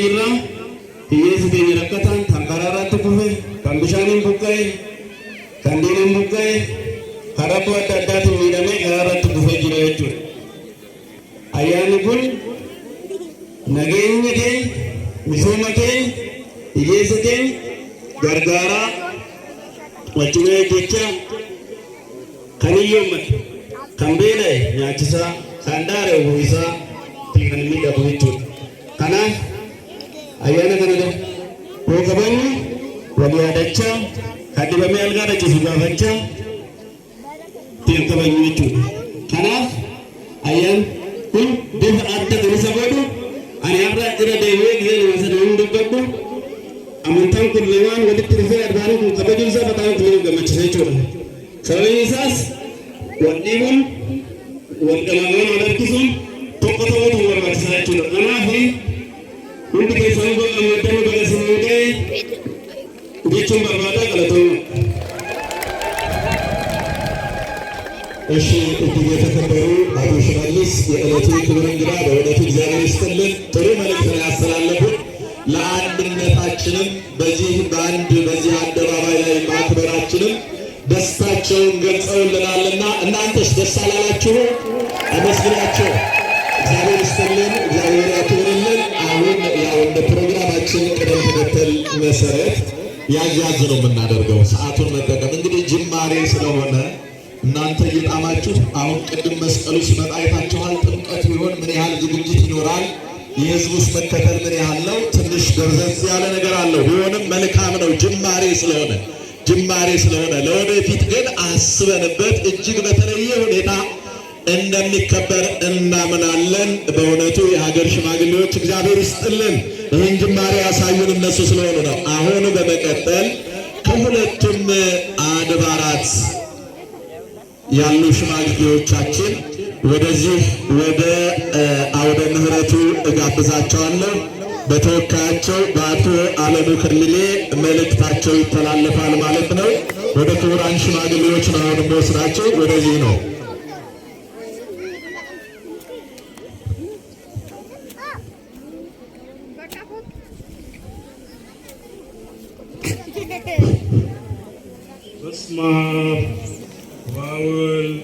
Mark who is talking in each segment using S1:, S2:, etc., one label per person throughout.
S1: jirra hiyyeessi keenya rakkatan kan karaarratti kufe kan bishaaniin buqqa'e kan diinaan buqqa'e haraboo adda addaatiin miidhamee karaarratti kufee jira jechuudha. Ayyaanni kun nageenya keenya misooma keenya hiyyeessa keenya gargaaraa wajjin jecha kan hiyyoommate kan beela'e nyaachisaa kan daare uwwisaa kan miidhagu jechuudha. Kanaaf ayyaana kana yoo qabannu wal yaadachaa kan dibamee algaa dhachisu gaafachaa ittiin kabajnu jechuudha. Kanaaf ayyaan kun bifa adda kan isa godhu ani har'a irra deemee gizee nama sana hin dubbadhu amantaan kun lamaan walitti dhufee argaanii kun kabajuun isaa bataan kun gammachisa jechuudha. Sababiin isaas wal dhiibuun wal dhamaamaan wal harkisuun tokko ta'uutu barbaachisaa jechuudha. Kanaaf hundi keessan gammaddanii baga isinii ga'e jechuun barbaadaa galatoomna. እሺ እጅግ የተከበሩ አቶ ሽመልስ የዕለቱ ክቡር እንግዳ በእውነቱ እግዚአብሔር ይስጥልን። ጥሩ መልእክት ነው ያስተላለፉት። ለአንድነታችንም በዚህ አደባባይ ላይ ማክበራችንም ደስታቸውን ገልጸውልናልና እናንተስ ደስ አላላችሁ? አመስግናቸው። እግዚአብሔር ይስጥልን፣ እግዚአብሔር ያክብርልን። አሁን ያው እንደ ፕሮግራማችን ቅደም ተከተል መሰረት ያያዝ ነው የምናደርገው ሰዓቱን መጠቀም እንግዲህ ጅማሬ ስለሆነ እናንተ እየጣማችሁ አሁን ቅድም መስቀሉ ሲመጣ አይታችኋል። ጥምቀት ቢሆን ምን ያህል ዝግጅት ይኖራል፣ የህዝቡስ መከተል ምን ያህል ነው? ትንሽ ደብዘዝ ያለ ነገር አለው። ቢሆንም መልካም ነው ጅማሬ ስለሆነ ለወደፊት ግን አስበንበት እጅግ በተለየ ሁኔታ እንደሚከበር እናምናለን። በእውነቱ የሀገር ሽማግሌዎች እግዚአብሔር ይስጥልን፣ ይህን ጅማሬ ያሳዩን እነሱ ስለሆኑ ነው። አሁን በመቀጠል ከሁለቱም አድባራት ያሉ ሽማግሌዎቻችን ወደዚህ ወደ አውደ ምሕረቱ እጋብዛቸዋለሁ። በተወካያቸው በአቶ አለሙ ክልሌ መልእክታቸው ይተላለፋል ማለት ነው። ወደ ክቡራን ሽማግሌዎች ነው አሁን ወስዳቸው ወደዚህ ነው።
S2: በስመ አብ ወወልድ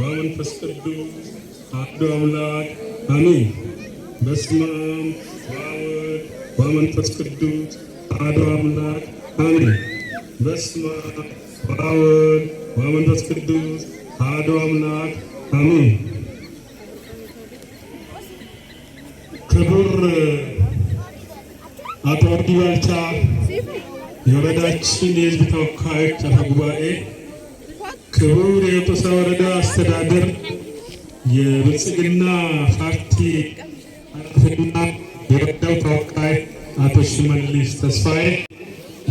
S2: ወመንፈስ ቅዱስ አሐዱ አምላክ አሜን። በስመ አብ ወወልድ ወመንፈስ ቅዱስ አሐዱ አምላክ አሜን። በስመ አብ ወወልድ ወመንፈስ ቅዱስ አሐዱ አምላክ አሜን። ክቡር አቶ ወርዲ ባልቻ የወረዳችን የሕዝብ ተወካዮች አፈ ጉባኤ፣ ክቡር የጦሳ ወረዳ አስተዳደር የብልጽግና ፓርቲ ኃላፊና የወረዳው ተወካይ አቶ ሽመልስ ተስፋዬ፣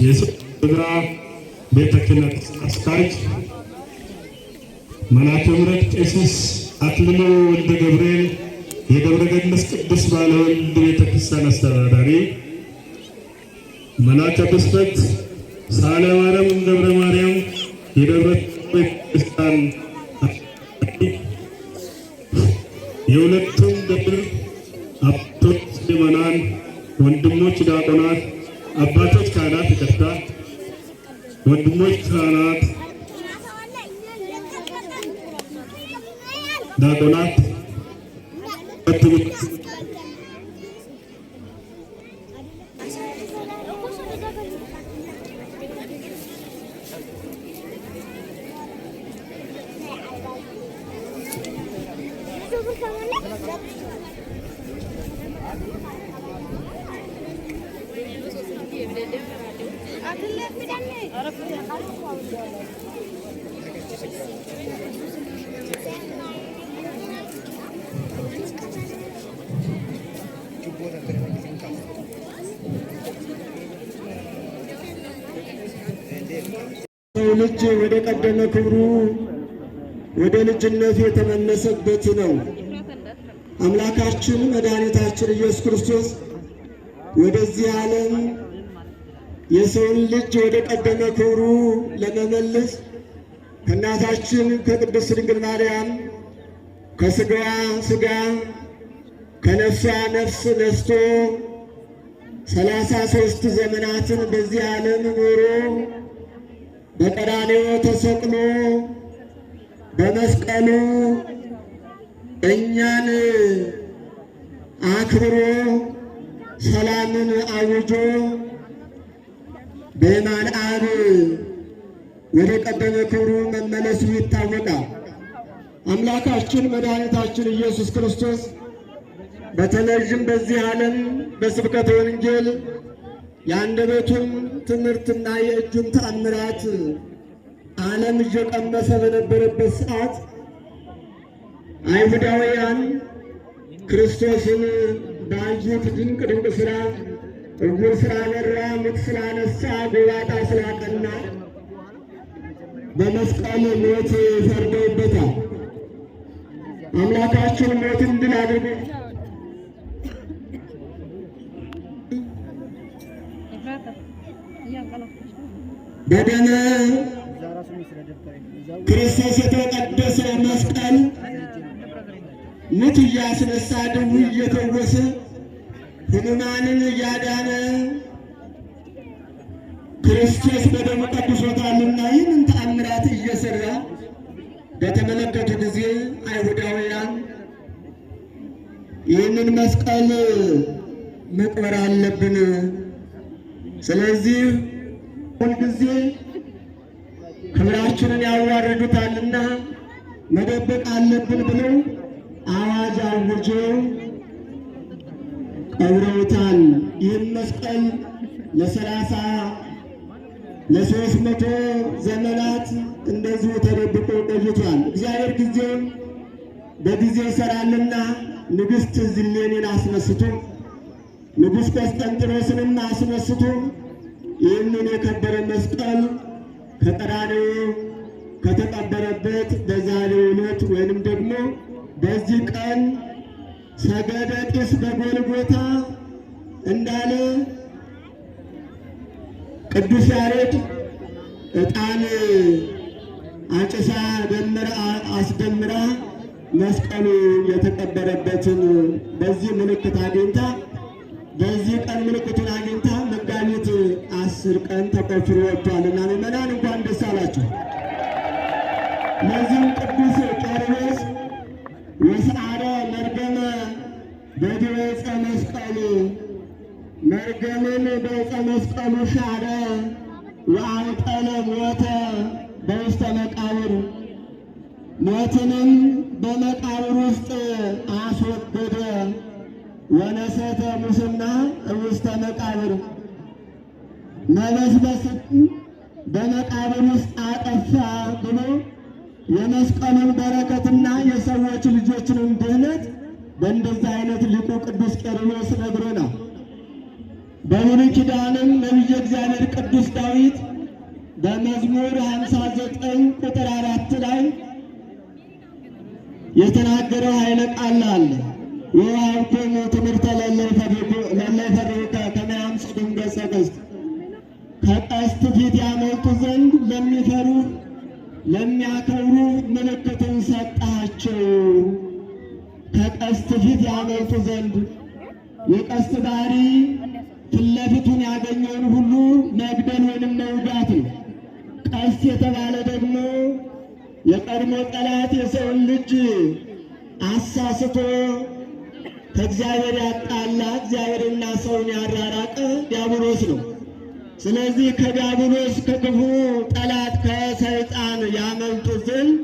S2: የሶዳ ቤተ ክህነት አስኪያጅ መልአከ ምሕረት ቄስ አክሊሉ ወልደ ገብርኤል የደብረ ገነት ቅዱስ ባለወልድ ቤተ ክርስቲያን አስተዳዳሪ፣ መልአከ ብስራት ሳህለ ማርያም ገብረ ማርያም የደብረ ቤተክርስቲያን የሁለቱም ደብር አባቶች ምዕመናን፣ ወንድሞች ዲያቆናት፣ አባቶች ካህናት፣ ይቅርታ ወንድሞች ካህናት፣ ዲያቆናት
S3: ልጅ ወደ ቀደመ ክብሩ ወደ ልጅነቱ የተመለሰበት ነው። አምላካችን መድኃኒታችን ኢየሱስ ክርስቶስ ወደዚህ ዓለም የሰውን ልጅ ወደ ቀደመ ክብሩ ለመመለስ ከእናታችን ከቅድስት ድንግል ማርያም ከሥጋዋ ሥጋ ከነፍሷ ነፍስ ነስቶ 33 ዘመናትን በዚህ ዓለም ኖሮ በቀራንዮ ተሰቅሎ በመስቀሉ እኛን አክብሮ ሰላምን አውጆ በየማነ አብ ወደ ቀደመ ክብሩ መመለሱ ይታወቃል። አምላካችን መድኃኒታችን ኢየሱስ ክርስቶስ በተለይም በዚህ ዓለም በስብከተ ወንጌል የአንደበቱን ትምህርትና የእጁን ተአምራት ዓለም እየቀመሰ በነበረበት ሰዓት አይሁዳውያን ክርስቶስን ባዩት ድንቅ ድንቅ ሥራ ዕውር ስላበራ፣ ምጥ ስላነሳ፣ ጎባጣ ስላቀና በመስቀል ሞት ፈርደውበታል። አምላካችን ሞትን ድል አድርጎ በደመ ክርስቶስ የተቀደሰው መስቀል ምት እያስነሳ ድውይ እየፈወሰ ሕሙማንን እያዳነ ክርስቶስ በደሙ ቀድሶታልና ይህንን ተአምራት እየሰራ በተመለከቱ ጊዜ አይሁዳውያን ይህንን መስቀል መቅበር አለብን፣ ስለዚህ ሁልጊዜ ክብራችንን ያዋርዱታልና መደበቅ አለብን ብለው አዋጅ አውጀው ቀብረውታል። ይህን መስቀል ለ300 ዘመናት እንደዚሁ ተደብቆ ቆይቷል። እግዚአብሔር ጊዜውን በጊዜ ይሰራልና ንግሥት እሌኒን አስነስቶ ንጉሥ ቆስጠንጢኖስንም አስነስቶ ይህንን የከበረ መስቀል ከቀራንዮ ከተቀበረበት በዛሬው ዕለት ወይንም ደግሞ በዚህ ቀን ሰገደ ጢስ በጎልጎታ እንዳለ ቅዱስ ያሬድ ዕጣን አጭሳ አስደምራ መስቀሉ የተቀበረበትን በዚህ ምልክት አግኝታ በዚህ ቀን ምልክቱን አግኝታ መጋቢት 10 ቀን ተቆፍሮ ወጥቷልና ምዕመናን እንኳን ደስ አላችሁ። ለዚህም ቅዱስ ቄርሎስ ወሰአረ መርገመ በዲበ ዕፀ መስቀል መርገምን በዕፀ መስቀሉ ሻረ ወአንቀለ ሞተ በውስተ መቃብር ሞትንም በመቃብር ውስጥ አስወገደ ወነሰተ ሙስና ውስተ መቃብር መበስበስን በመቃብር ውስጥ አጠፋ ብሎ የመስቀሉን በረከትና የሰዎች ልጆችንም ድህነት በእንደዚህ አይነት ሊቁ ቅዱስ ቄርሎስ ነግሮናል። በብሉይ ኪዳንም ነቢየ እግዚአብሔር ቅዱስ ዳዊት በመዝሙር 59 ቁጥር 4 ላይ የተናገረው ኃይለ ቃል አለ። ወወሀብክሙ ትምህርተ ለእለ ይፈርሁከ ከመ ያምጽእክሙ ገጸ ቀስት ከቀስት ፊት ያመልጡ ዘንድ ለሚፈሩ ለሚያከብሩ ምልክትን ሰጣቸው። ከቀስት ፊት ያመልጡ ዘንድ የቀስት ባህሪ ፊት ለፊቱን ያገኘውን ሁሉ መግደል ወይንም መውጋት ነው። ቀስት የተባለ ደግሞ የቀድሞ ጠላት የሰውን ልጅ አሳስቶ ከእግዚአብሔር ያጣላ እግዚአብሔርና ሰውን ያራራቀ ዲያብሎስ ነው። ስለዚህ ከዲያብሎስ ከክፉ ጠላት ከሰይጣን ያመልጡ ዘንድ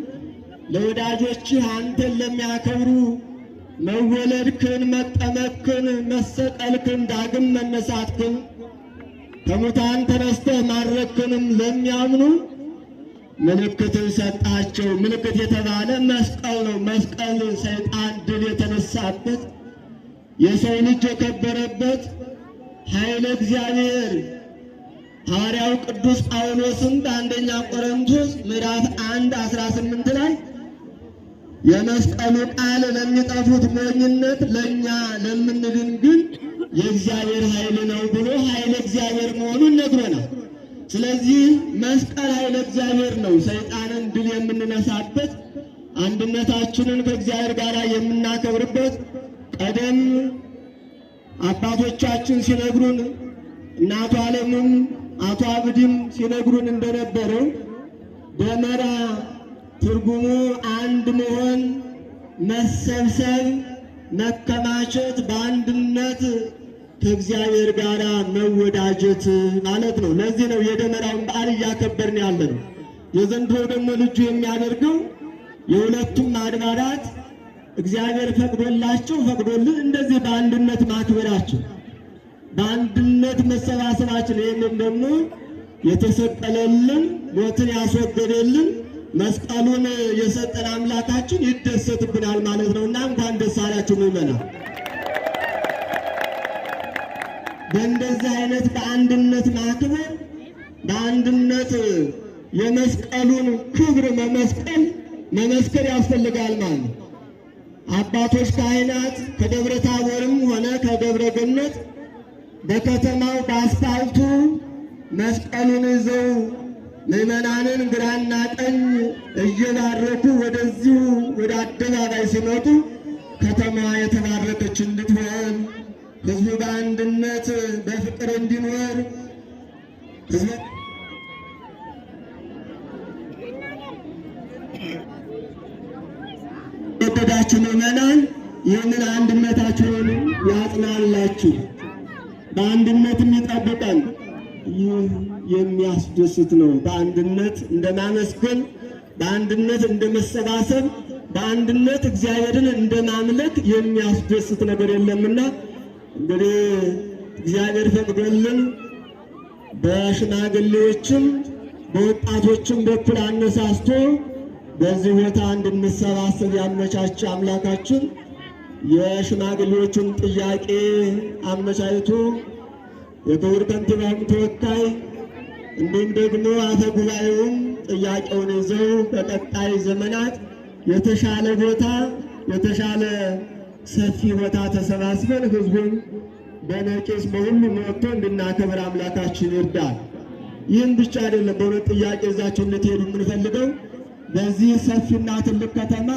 S3: ለወዳጆችህ አንተን ለሚያከብሩ መወለድክን፣ መጠመቅክን፣ መሰቀልክን፣ ዳግም መነሳትክን፣ ከሙታን ተነስተህ ማድረግክንም ለሚያምኑ ምልክትን ሰጣቸው። ምልክት የተባለ መስቀል ነው። መስቀል ሰይጣን ድል የተነሳበት የሰው ልጅ የከበረበት ኃይለ እግዚአብሔር ሐዋርያው ቅዱስ ጳውሎስም በአንደኛ ቆሮንቶስ ምዕራፍ 1:18 ላይ የመስቀሉ ቃል ለሚጠፉት ሞኝነት፣ ለእኛ ለምንድን ግን የእግዚአብሔር ኃይል ነው ብሎ ኃይለ እግዚአብሔር መሆኑን ነግሮናል። ስለዚህ መስቀል ኃይለ እግዚአብሔር ነው። ሰይጣንን ድል የምንነሳበት፣ አንድነታችንን ከእግዚአብሔር ጋር የምናከብርበት፣ ቀደም አባቶቻችን ሲነግሩን እናቱ ዓለምም አቶ አብድም ሲነግሩን እንደነበረው ደመራ ትርጉሙ አንድ መሆን፣ መሰብሰብ፣ መከማቸት፣ በአንድነት ከእግዚአብሔር ጋር መወዳጀት ማለት ነው። ለዚህ ነው የደመራውን በዓል እያከበርን ያለ ነው። የዘንድሮ ደግሞ ልጁ የሚያደርገው የሁለቱም አድባራት እግዚአብሔር ፈቅዶላቸው ፈቅዶልን እንደዚህ በአንድነት ማክበራቸው፣ በአንድነት መሰባሰባችን፣ ይህንን ደግሞ የተሰቀለልን ሞትን ያስወገደልን መስቀሉን የሰጠን አምላካችን ይደሰትብናል ማለት ነው እና እንኳን ደስ አላችሁ ምዕመናን። በእንደዚህ አይነት በአንድነት ማክበር፣ በአንድነት የመስቀሉን ክብር መመስከር ያስፈልጋል ማለት ነው። አባቶች ካህናት ከደብረ ታቦርም ሆነ ከደብረ ገነት በከተማው በአስፋልቱ መስቀሉን ይዘው ምዕመናንን ግራና ቀኝ እየባረኩ ወደዚሁ ወደ አደባባይ ሲመጡ ከተማዋ የተባረከች እንድትሆን፣ ሕዝቡ በአንድነት በፍቅር እንዲኖር ወደዳችሁ ምዕመናን ይህንን አንድነታችሁን ያጽናላችሁ፣ በአንድነት የሚጠብቀን ይህ የሚያስደስት ነው። በአንድነት እንደማመስገን፣ በአንድነት እንደመሰባሰብ፣ በአንድነት እግዚአብሔርን እንደማምለክ የሚያስደስት ነገር የለምና እንግዲህ እግዚአብሔር ፈቅዶልን በሽማግሌዎችም በወጣቶችም በኩል አነሳስቶ በዚህ ቦታ እንድንሰባሰብ ያመቻቸ አምላካችን የሽማግሌዎቹን ጥያቄ አመቻችቶ የክቡር ከንቲባም ተወካይ እንዲሁም ደግሞ አፈ ጉባኤውም ጥያቄውን ይዘው በቀጣይ ዘመናት የተሻለ ቦታ የተሻለ ሰፊ ቦታ ተሰባስበን ሕዝቡን በነቂስ በሁሉም ወጥቶ እንድናከብር አምላካችን ይርዳል። ይህም ብቻ አይደለም። በሁለት ጥያቄ ይዛችሁ እንድትሄዱ የምንፈልገው በዚህ ሰፊና ትልቅ ከተማ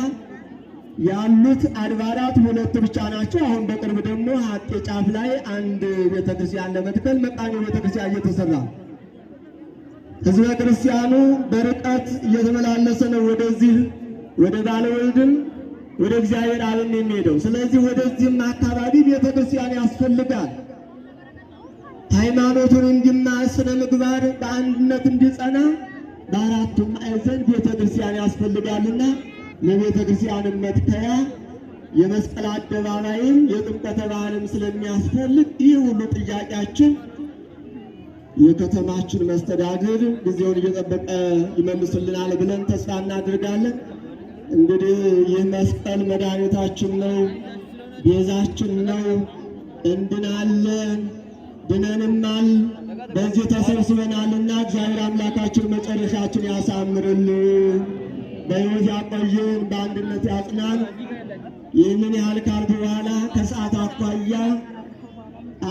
S3: ያሉት አድባራት ሁለት ብቻ ናቸው። አሁን በቅርብ ደግሞ ሀጤ ጫፍ ላይ አንድ ቤተክርስቲያን ለመትከል መቃኞ ቤተክርስቲያን እየተሰራ ሕዝበ ክርስቲያኑ በርቀት እየተመላለሰ ነው ወደዚህ ወደ ባለወልድም ወደ እግዚአብሔር አብን የሚሄደው። ስለዚህ ወደዚህም አካባቢ ቤተክርስቲያን ያስፈልጋል። ሃይማኖቱን እንዲማር፣ ስነ ምግባር በአንድነት እንዲጸና በአራቱም ማዕዘን ቤተክርስቲያን ያስፈልጋልና ለቤተ ክርስቲያንም መትከያ የመስቀል አደባባይም የጥምቀተ ባህርም ስለሚያስፈልግ ይህ ሁሉ ጥያቄያችን የከተማችን መስተዳድር ጊዜውን እየጠበቀ ይመልስልናል ብለን ተስፋ እናድርጋለን። እንግዲህ ይህ መስቀል መድኃኒታችን ነው፣ ቤዛችን ነው። እንድናለን ድነንማል በዚህ ተሰብስበናልና እግዚአብሔር አምላካችን መጨረሻችን ያሳምርልን፣ በሕይወት ያቆየን፣ በአንድነት ያጽናን። ይህንን ያህል ካልኩ በኋላ ከሰዓት አኳያ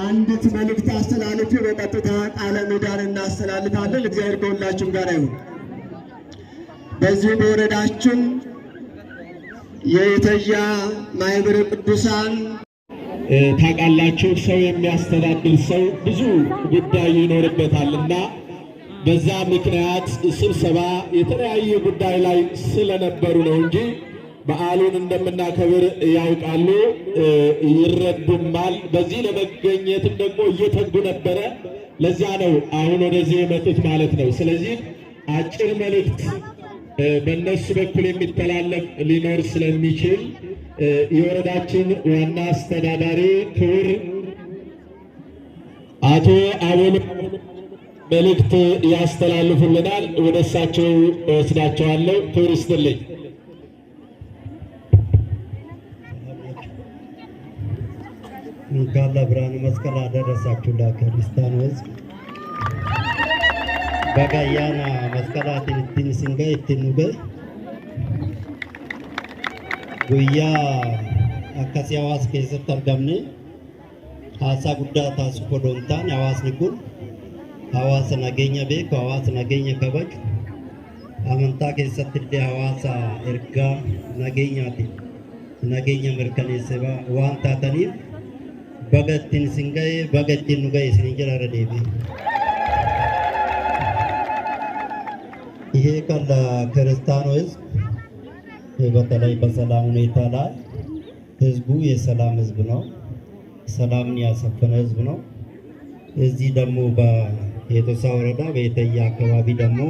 S3: አንዲት መልእክት አስተላልፌ በቀጥታ ቃለ ምዕዳን እናስተላልፋለን። እግዚአብሔር ከሁላችን ጋር ይሁን። በዚህ በወረዳችን የኢተያ ማኅበረ ቅዱሳን ታውቃላችሁ፣ ሰው የሚያስተዳድር ሰው ብዙ ጉዳይ ይኖርበታልና በዛ ምክንያት ስብሰባ የተለያየ ጉዳይ ላይ ስለነበሩ ነው እንጂ በዓሉን እንደምናከብር ያውቃሉ፣ ይረዱማል። በዚህ ለመገኘትም ደግሞ እየተጉ ነበረ። ለዚያ ነው አሁን ወደዚህ የመጡት ማለት ነው። ስለዚህ አጭር መልእክት በእነሱ በኩል የሚተላለፍ ሊኖር ስለሚችል የወረዳችን ዋና አስተዳዳሪ ክቡር አቶ አቦል መልእክት ያስተላልፉልናል። ወደ እሳቸው ወስዳቸዋለሁ። ክብር ይስጥልኝ።
S4: እንኳን ለብርሃነ መስቀል አደረሳችሁ ለክርስቲያን ሕዝብ። በጋያና መስቀላትን ittiin singa ittiin nuge guyyaa akkasii hawaasa keessatti argamne haasaa guddaa taasisuuf odoo hin taane hawaasni kun hawaasa nageenya beeku, hawaasa nageenya kabaju, amantaa keessatti illee hawaasa ergaa nageenyaati nageenya mirkaneessee waan taataniif bagattiin singa'ee bagattiin nu ga'e isin jiraara deebi. ይሄ ቀን ለክርስቲያኑ ሕዝብ በተለይ በሰላም ሁኔታ ላይ ህዝቡ የሰላም ህዝብ ነው። ሰላምን ያሰፈነ ህዝብ ነው። እዚህ ደግሞ በየቶሳ ወረዳ በየተያ አካባቢ ደግሞ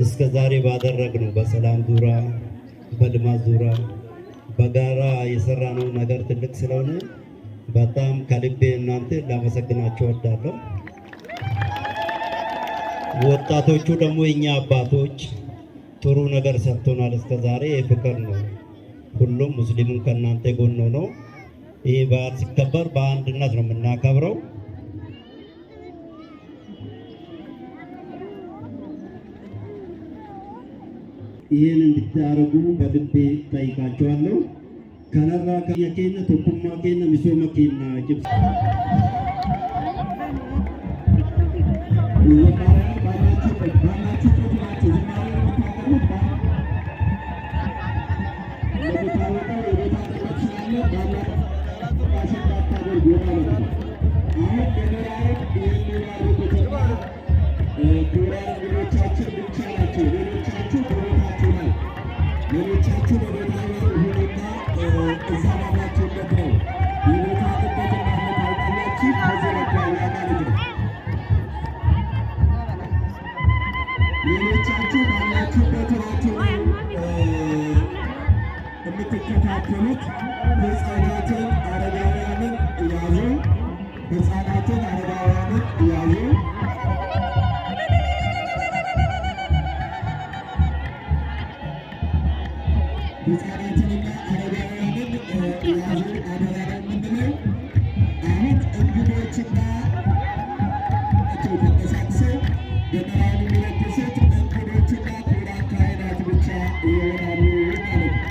S4: እስከ ዛሬ ባደረግነው በሰላም ዙሪያ በልማት ዙሪያ በጋራ የሰራነው ነገር ትልቅ ስለሆነ በጣም ከልቤ እናንተ ላመሰግናችሁ እወዳለሁ። ወጣቶቹ ደግሞ የኛ አባቶች ጥሩ ነገር ሰጥቶናል። እስከ ዛሬ የፍቅር ነው። ሁሉም ሙስሊሙን ከእናንተ ጎን ነው። ይሄ በዓል ሲከበር በአንድነት ነው የምናከብረው። ይህን እንድታደርጉ በልቤ ጠይቃቸዋለሁ። ከነራ ከየኬነ ቶኩማ ኬነ ሚሶማ ኬና ጅብስ
S3: የምትከታተሉት ህፃናትን አረጋውያንን እያዙ ህፃናትን አረጋውያንን እያዙ ህፃናትንና አረጋውያንን እያዙ አደራ የምንለው አሁን እንግዶችና ተንቀሳቅሰው ደመራን የሚለግሱት እንግዶችና ክቡራን ካህናት ብቻ ይሆናሉ ማለት ነው።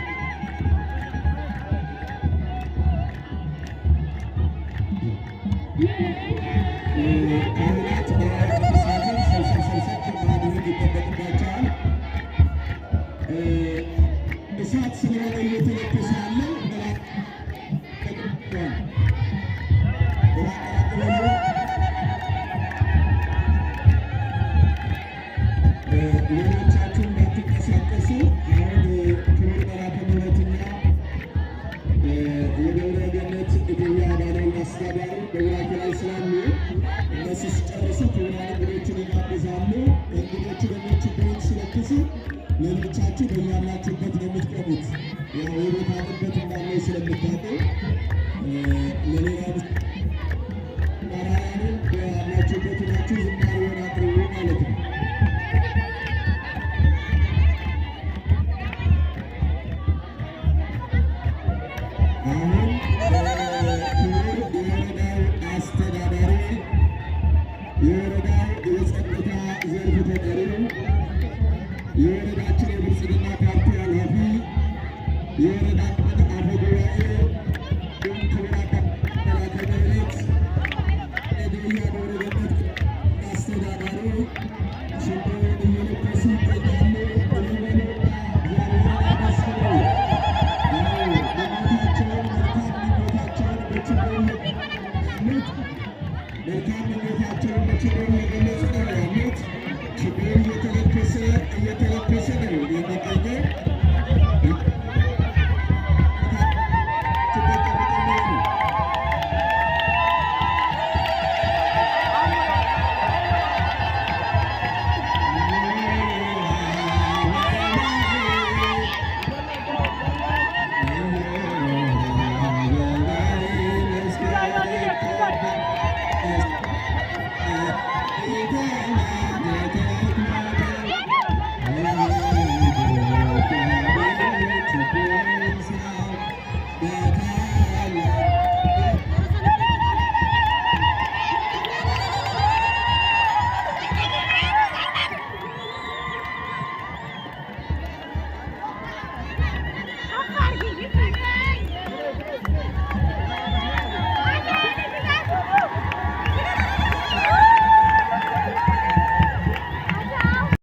S3: ካህናት በተሳተፍ ሰብሰብ ማድረግ ይጠበቅባቸዋል። እሳት ስለሆነ እየተለኮሰ ያለ ሌሎቻችሁ እንዳትንቀሳቀሱ አሁን ክቡር መላከ ምሕረትና የደብረ ገነት እትዬ አዳነው አስተዳዳሪ በቡራኬ ላይ ስላሉ እነሱ ሲጨርሱ ክቡራን እንግዶችን ይጋብዛሉ። እንግዶቹ ደግሞ ችግሮች ሲለክሱ ሌሎቻችሁ በያላችሁበት ነው የምትቆሙት። ያው የቦታ ጥበት እንዳለ ስለምታውቁ ለሌላ ማራያንን በያላችሁበት ናችሁ ዝማሬውን አቅርቡ ማለት ነው። አሁን ክቡር የወረዳው አስተዳዳሪ፣ የወረዳው የጸጥታ ዘርፍ ተጠሪ፣ የወረዳችን የብልጽግና ፓርቲ ኃላፊ፣ የወረዳችን አፈ ጉባኤ ክቡር መላከ ምሕረት የደያ ደብረ ገነት አስተዳዳሪ ሽንቶውን እየለኮሱ ይገኛሉ። መልካም ምኞታቸውን በችግር የገለጹ ነው።